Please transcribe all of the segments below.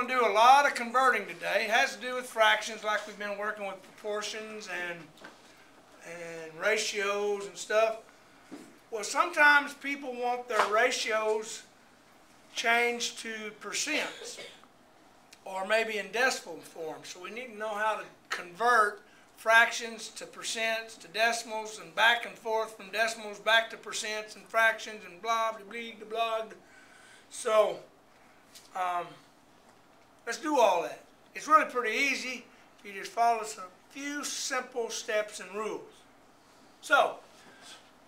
going to do a lot of converting today. It has to do with fractions, like we've been working with proportions and ratios and stuff. Well, sometimes people want their ratios changed to percents or maybe in decimal form. So we need to know how to convert fractions to percents to decimals and back and forth from decimals back to percents and fractions and blah, blah, blah, blah, blah. So let's do all that. It's really pretty easy if you just follow some few simple steps and rules. So,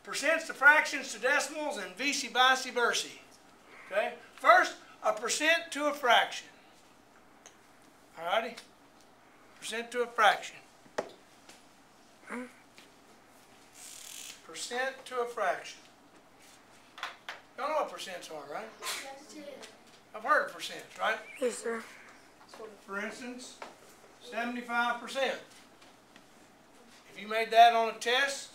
percents to fractions to decimals and vice versa. Okay? First, a percent to a fraction. Alrighty? Percent to a fraction. Percent to a fraction. You don't know what percents are, right? I've heard of percents, right? Yes, sir. For instance, 75%. If you made that on a test,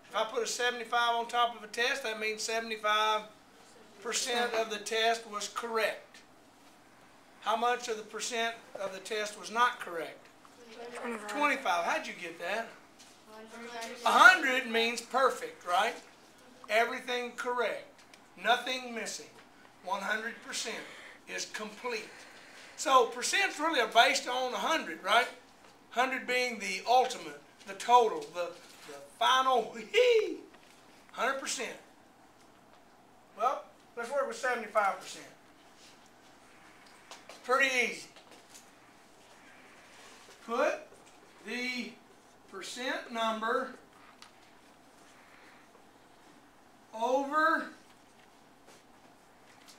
if I put a 75 on top of a test, that means 75% of the test was correct. How much of the percent of the test was not correct? 25. How'd you get that? 100 means perfect, right? Everything correct. Nothing missing. 100% is complete. So percents really are based on 100, right? 100 being the ultimate, the total, the final 100%. Well, let's work with 75%. Pretty easy. Put the percent number over,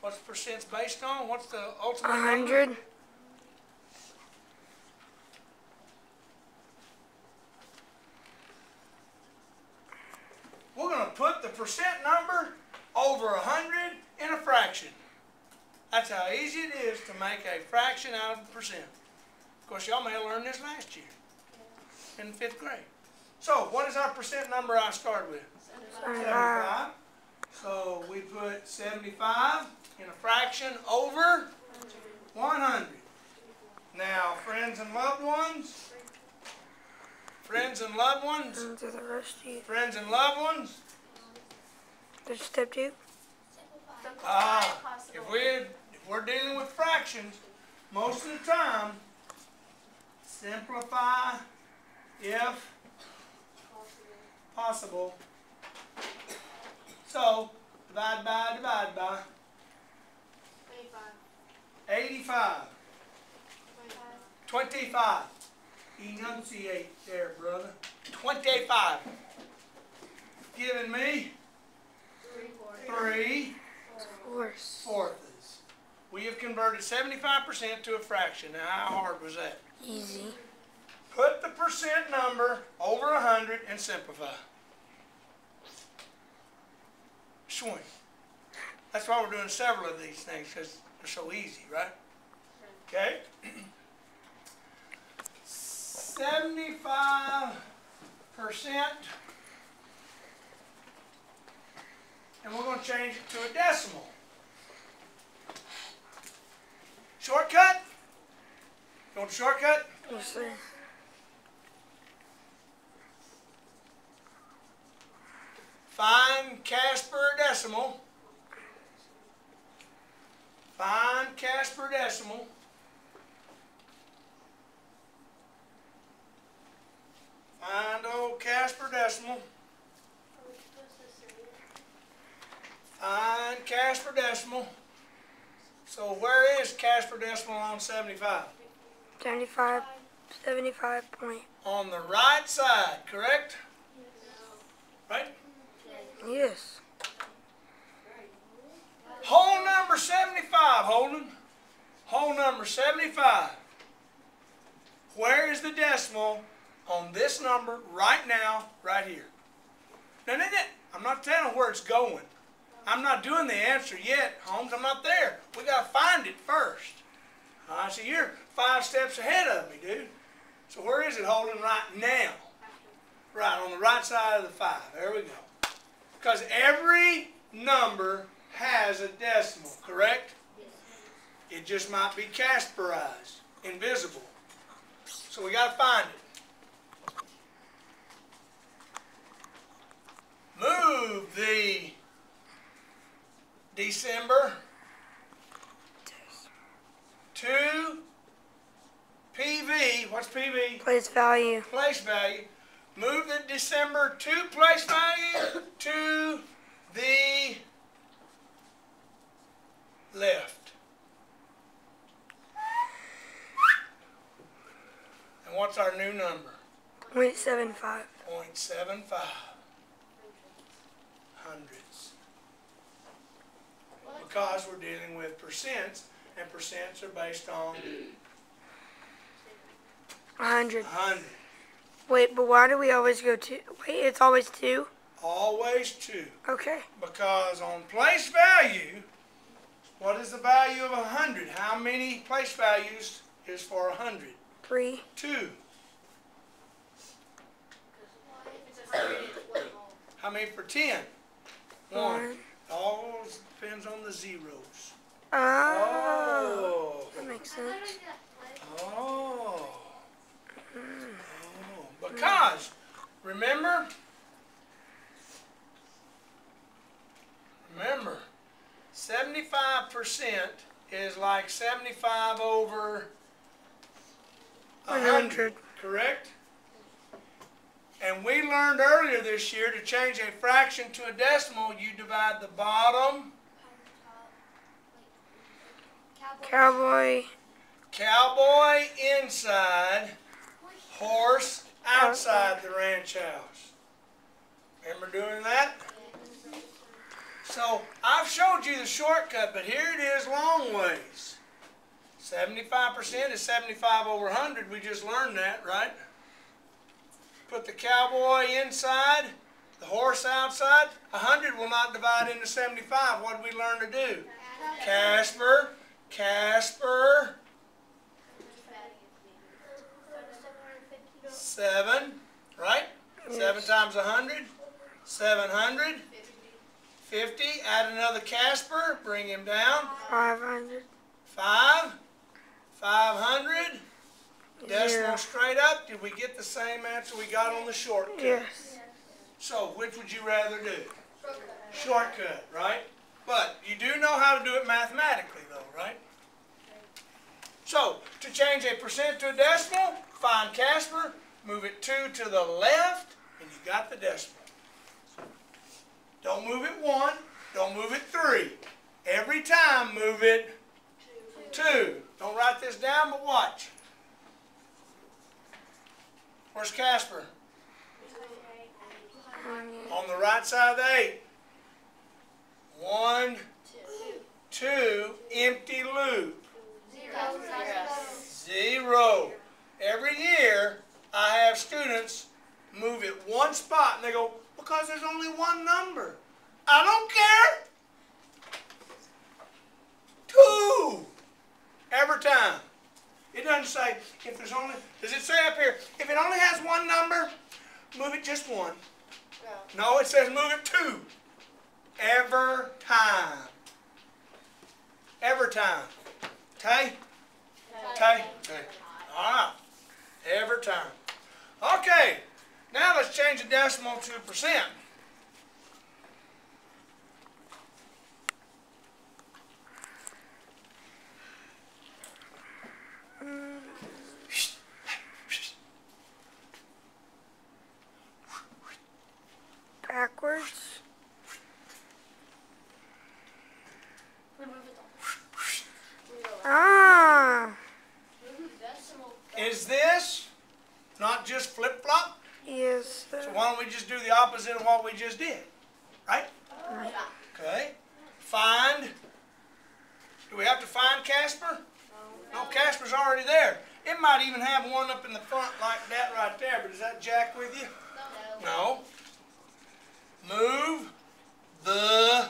what's the percents based on? What's the ultimate 100. number? We're going to put the percent number over 100 in a fraction. That's how easy it is to make a fraction out of a percent. Of course, y'all may have learned this last year in the 5th grade. So, what is our percent number I started with? 75. So, we put 75 in a fraction over 100. Now, friends and loved ones, friends and loved ones, friends and loved ones. There's step 2. If we're dealing with fractions, most of the time, simplify if possible. So, divide by 85. 25. Enunciate there, brother. 25. Giving me 3/4. We have converted 75% to a fraction. Now, how hard was that? Easy. Put the percent number over 100 and simplify. Swing. That's why we're doing several of these things, because they're so easy, right? Okay? 75%. And we're going to change it to a decimal. Shortcut? You want a shortcut? Yes, sir. Find cash per decimal. Find cash per decimal. Find old cash per decimal. Find cash per decimal. So where is cash per decimal on 75? 75 point. On the right side, correct? Right? Yes. Whole number 75, Holden. Whole number 75. Where is the decimal on this number right now, right here? Now, I'm not telling where it's going. I'm not doing the answer yet, Holmes. I'm not there. We got to find it first. All right, so you're 5 steps ahead of me, dude. So where is it, Holden, right now? Right, on the right side of the 5. There we go. Because every number has a decimal, correct? It It just might be Kasperized, invisible. So we got to find it. Move the December to PV. What's PV? Place value. Place value. Move the December to place value to the left. And what's our new number? 0.75. 0.75. Hundreds. Because we're dealing with percents, and percents are based on 100. 100. Wait, but why do we always go 2? Wait, it's always 2? Always 2. Okay. Because on place value, what is the value of 100? How many place values is for 100? 3. 2. How many for 10? 1. 1. All depends on the zeros. Oh. That makes sense. Oh. Because, remember, 75% is like 75 over 100, correct? And we learned earlier this year to change a fraction to a decimal, you divide the bottom. Cowboy. Cowboy inside, horse outside the ranch house. Remember doing that? So I've showed you the shortcut, but here it is long ways. 75% is 75 over 100. We just learned that, right? Put the cowboy inside, the horse outside. 100 will not divide into 75. What did we learn to do? Casper, Casper. 7, right? Yes. 7 times 100, 700. 50, add another Casper, bring him down. 500. 5, 500. Decimal 0. straight up. Did we get the same answer we got on the shortcut? Yes. So, which would you rather do? Shortcut, right? But you do know how to do it mathematically, though, right? So, to change a percent to a decimal, find Casper, move it 2 to the left, and you got the decimal. Don't move it 1, don't move it 3. Every time move it 2. Don't write this down, but watch. Where's Casper? On the right side of the 8. 1, 2, empty loop. 0. Every year, I have students move it one spot, and they go, because there's only one number. I don't care. 2. Every time. It doesn't say, if there's only, does it say up here, if it only has one number, move it just 1. No, it says move it 2. Every time. Every time. Okay? Okay? Okay. All right. Every time. Okay. Now let's change the decimal to percent. Backwards. Ah. Is this not just flip-flop? Yes. So why don't we just do the opposite of what we just did? Right? Right. Okay. Find. Do we have to find Casper? No, Casper's already there. It might even have one up in the front like that right there, but is that Jack with you? No. Move the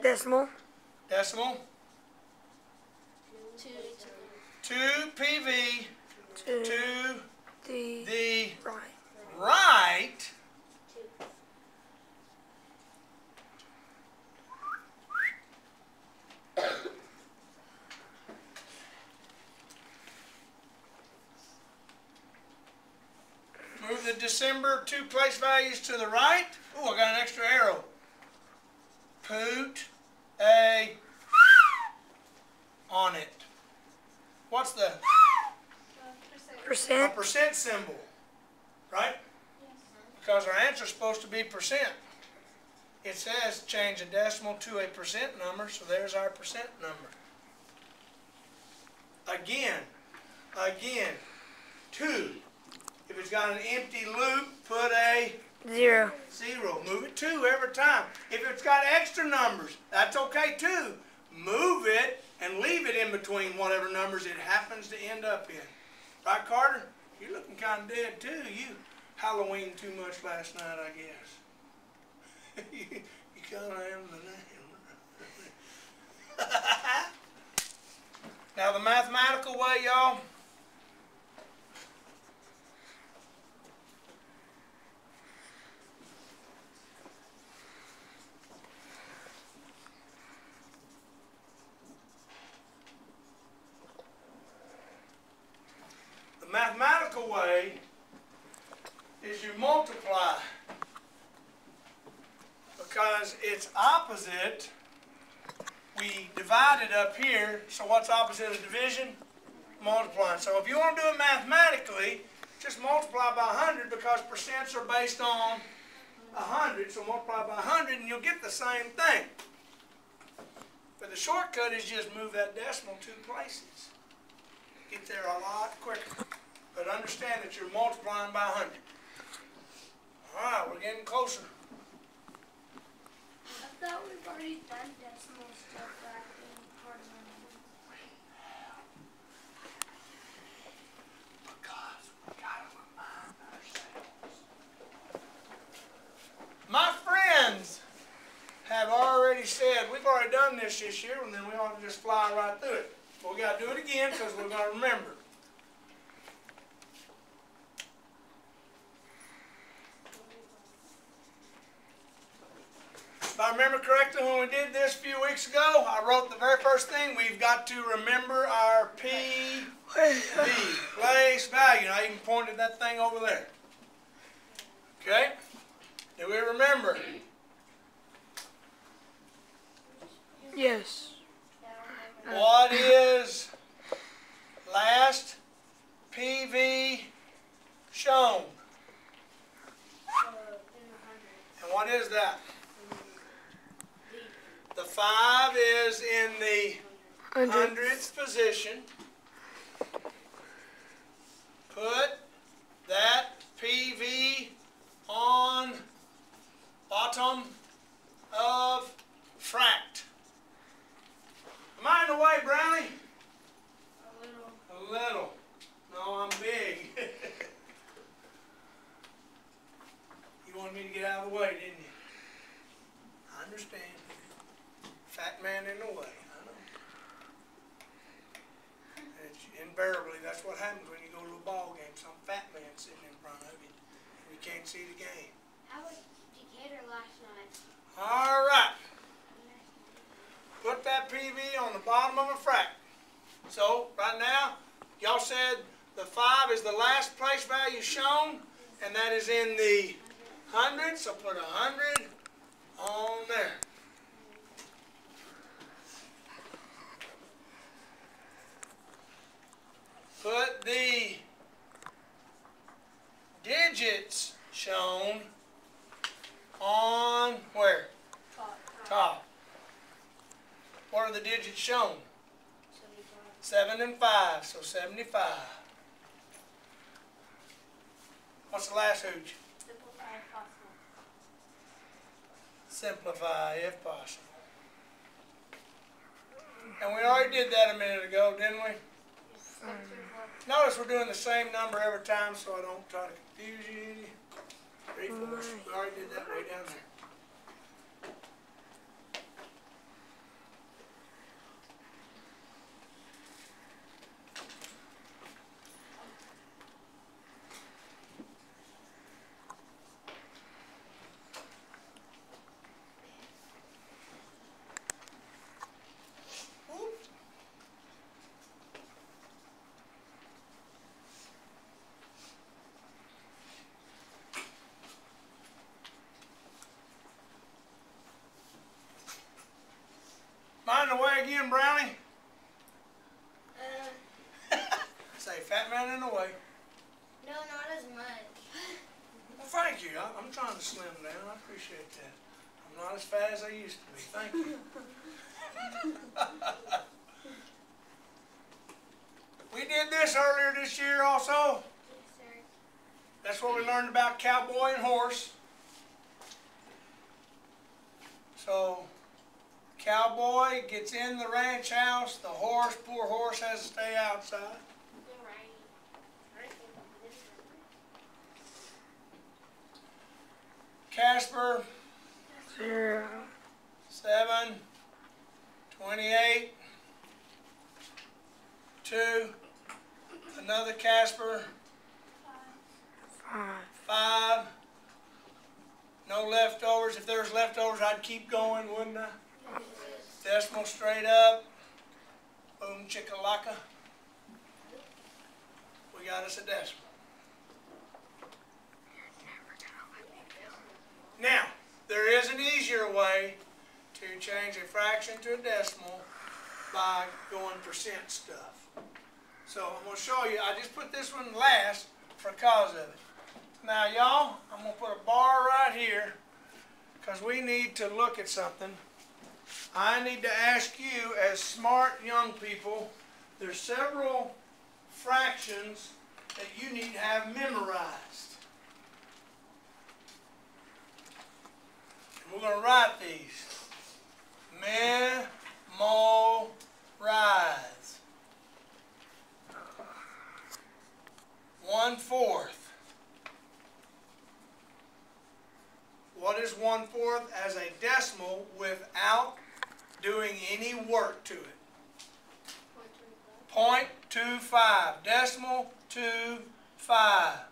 Decimal. decimal to PV to the right. right December 2 place values to the right. Oh, I got an extra arrow. Put a on it. What's the Percent. a percent symbol, right? Because our answer is supposed to be percent. It says change a decimal to a percent number, so there's our percent number. Again, 2. If it's got an empty loop, put a 0. 0. Move it 2 every time. If it's got extra numbers, that's okay too. Move it and leave it in between whatever numbers it happens to end up in. Right, Carter? You're looking kind of dead too. You Halloween too much last night, I guess. you kind of am the name. Now the mathematical way, y'all. The mathematical way is you multiply, because it's opposite. We divide it up here, so what's opposite of division? Multiplying. So if you want to do it mathematically, just multiply by 100, because percents are based on 100, so multiply by 100 and you'll get the same thing. But the shortcut is just move that decimal 2 places. Get there a lot quicker. But understand that you're multiplying by 100. Alright, we're getting closer. I thought we've already done decimal stuff back in part of Because we gotta remind ourselves. My friends have already said we've already done this year, and then we ought to just fly right through it. But we gotta do it again because we're gonna remember. If I remember correctly, when we did this a few weeks ago, I wrote the very first thing, we've got to remember our PV, place value. And I even pointed that thing over there. Okay? Do we remember? Yes. What is last PV shown? And what is that? The 5 is in the hundredths position. Put that PV on bottom of fract. Am I in the way, Brownie? A little. No, I'm big. You wanted me to get out of the way, didn't you? I understand. Fat man in the way. I know. Invariably, that's what happens when you go to a ball game. Some fat man sitting in front of you, and you can't see the game. How was Decatur last night? All right. Put that PV on the bottom of a frac. So, right now, y'all said the 5 is the last place value shown, and that is in the hundreds, so put 100 on there. Put the digits shown on where? Top. What are the digits shown? 7 and 5, so 75. What's the last hooch? Simplify if possible. Simplify if possible. And we already did that a minute ago, didn't we? Notice we're doing the same number every time so I don't try to confuse you. 3/4. We already did that way down there. Try again, Brownie. Uh, Say, fat man in the way. no, not as much. Well, thank you. I'm trying to slim down. I appreciate that. I'm not as fat as I used to be. Thank you. We did this earlier this year also. Yes, sir. That's what we learned about cowboy and horse. So, cowboy gets in the ranch house. The horse, poor horse, has to stay outside. Casper, 0. 7, 28, 2, another Casper, 5. 5, no leftovers. If there was leftovers, I'd keep going, wouldn't I? Decimal straight up, boom chickalaka. We got us a decimal. Now, there is an easier way to change a fraction to a decimal by going percent stuff. So I'm going to show you. I just put this one last for cause of it. Now, y'all, I'm going to put a bar right here because we need to look at something. I need to ask you, as smart young people, there's several fractions that you need to have memorized. We're going to write these. Memorize. 1/4. What is 1/4 as a decimal without doing any work to it? 0.25. Decimal 25.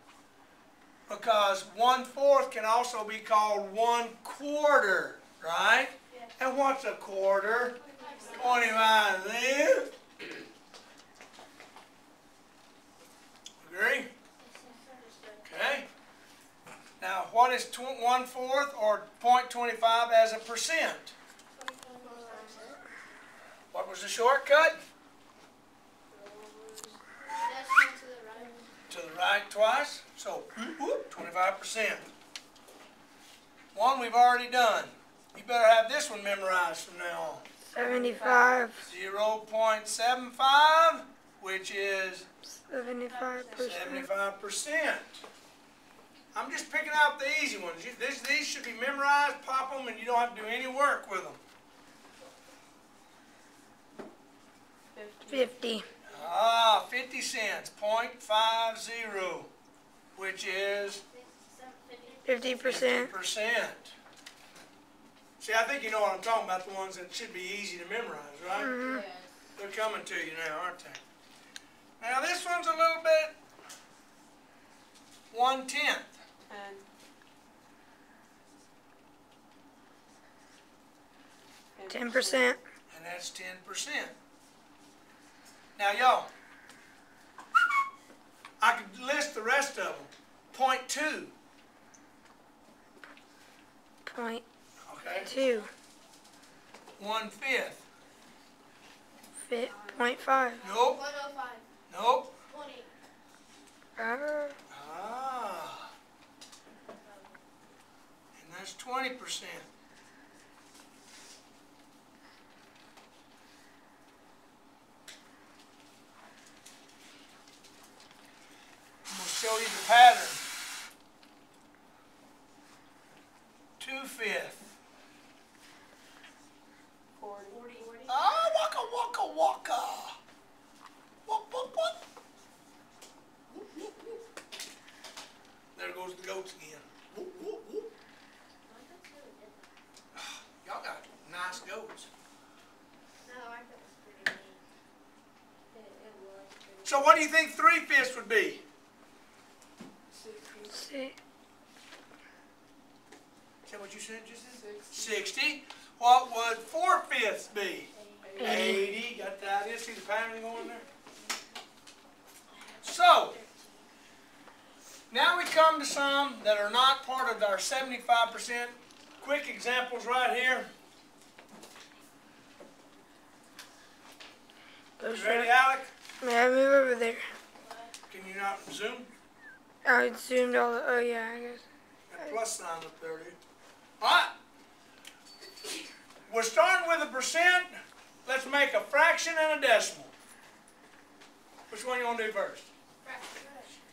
Because 1/4 can also be called 1/4, right? Yes. And what's a quarter? 25 then. Agree? Okay. Now, what is 1/4 or 0.25 as a percent? What was the shortcut? To the right twice. So, 25%. One we've already done. You better have this one memorized from now on. 75. 0.75, which is 75%. 75%. I'm just picking out the easy ones. These should be memorized, pop them, and you don't have to do any work with them. 50. 50 cents, 0.50, which is 50%. 50%. See, I think you know what I'm talking about, the ones that should be easy to memorize, right? Mhm. They're coming to you now, aren't they? Now this one's a little bit 1/10. 10%. And that's 10%. Now, y'all, I could list the rest of them. 0.2. 0.2. Okay. 1/5. 0.5. Nope. 105. Nope. 20. Ah. And that's 20%. I'm going to show you the pattern. 2/5. 40. Ah, waka waka waka. Walk, walk, walk. There goes the goats again. Whoop, whoop, whoop. Y'all got nice goats. No, I thought it was pretty neat. It was pretty So what do you think 3/5 would be? 6. Is that what you said just then? 60. What would 4/5 be? 80. Got the idea? See the pattern going there? So, now we come to some that are not part of our 75%. Quick examples right here. Go You straight. ready, Alec? May I move over there? Can you not zoom? I zoomed all the, oh yeah, I guess. That plus sign up there, dude. All right. We're starting with a percent. Let's make a fraction and a decimal. Which one you want to do first?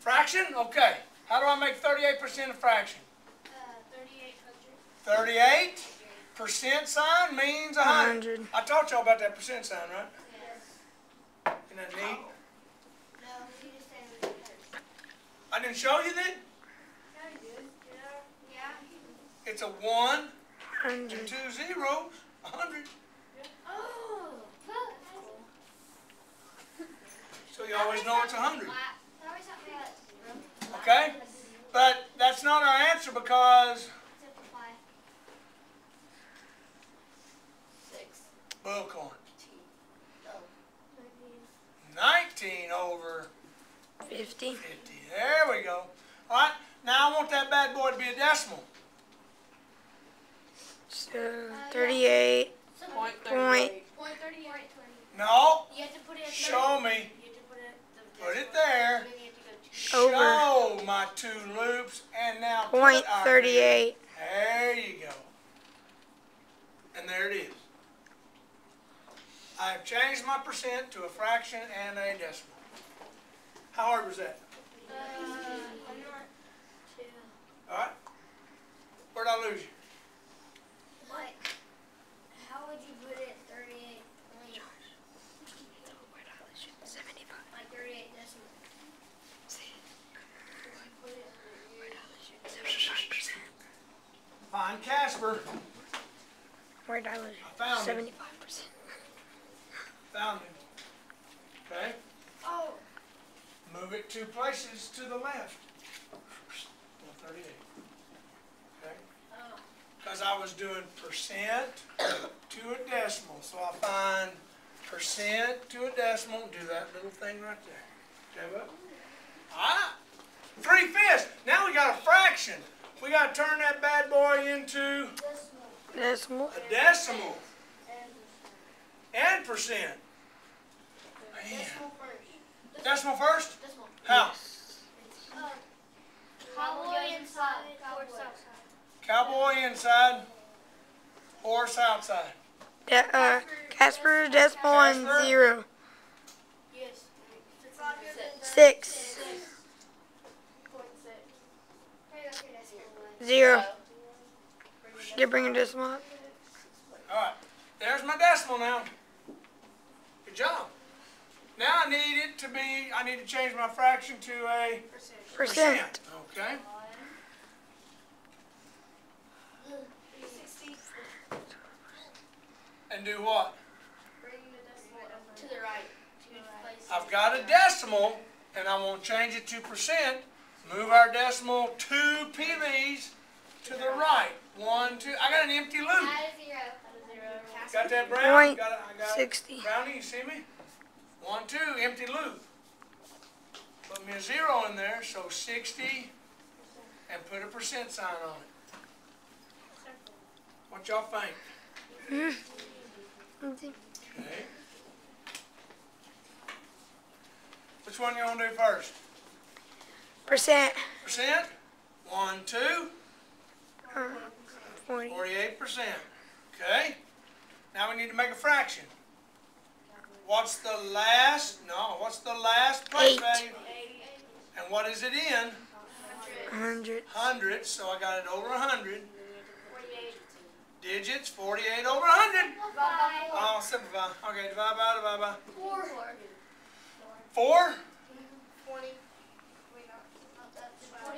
Fraction? Okay. How do I make 38% a fraction? 3,800. 38% sign means 100. 100. I taught y'all about that percent sign, right? Yes. Isn't that neat? No, you just said it was first. I didn't show you that? No, you did. Yeah. It's a 1 and 100. 2 zeros. 100. Oh, So you always know it's 100. Simplify. Okay? But that's not our answer because Simplify. 6. bullcorn. Oh. 19 over 50. 50. There we go. All right. Now I want that bad boy to be a decimal. So 38. So Point. .38. No. You have to put it. Show me. You have to put it. Put it there. And then you have to go Over. Show my 2 loops. And now Point put our 38. There you go. And there it is. I've changed my percent to a fraction and a decimal. How hard was that? I'm not too. All right. Where'd I lose you? Like, how would you put it 38? Like 38 decimal. Find Casper. Where'd I lose? I found him. 75%. Found him. Okay. Oh. Move it 2 places to the left. 138. Okay. Oh. Because I was doing percent to a decimal. So I find percent to a decimal and do that little thing right there. Okay, what? Ah, 3/5. Now we got a fraction. We got to turn that bad boy into Decimal. a decimal and percent. Man. Decimal first? Decimal. How? Cowboy inside. Horse outside. Cowboy inside, horse outside. Casper, decimal, and Casper. 0. Yes. 6. 6.6. 0. Did you bring a decimal up? All right, there's my decimal now. Good job. Now I need to change my fraction to a Percent. Okay. 60. And do what? Bring the decimal to the right. 2 places. I've got a decimal, and I want to change it to percent. Move our decimal 2 PVs to the right. 1, 2. I got an empty loop. Add a 0. Got that, Brown? Point Got it. I got 60. it. Brownie, you see me? 1, 2, empty loop. Put me a 0 in there, so 60, and put a percent sign on it. What y'all think? Okay. Which one you want to do first? Percent. Percent? 1, 2, 40. 48%. Okay. Now we need to make a fraction. What's the last place 8. value? And what is it in? 100. 100, so I got it over 100. 48. Digits, 48 over 100. Bye. I'll simplify. Okay, divide by. 4. 4? 20.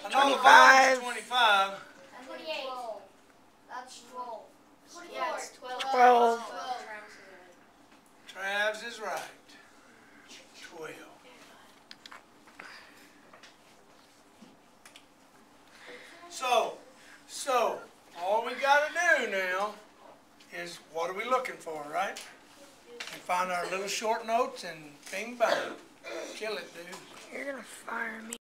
I know the volume is 25. 28. That's 12. Yeah, it's 12. 12. Travs is right. 12. So, all we got to do now is what are we looking for, right? And find our little short notes and bing bang. Kill it, dude. You're going to fire me.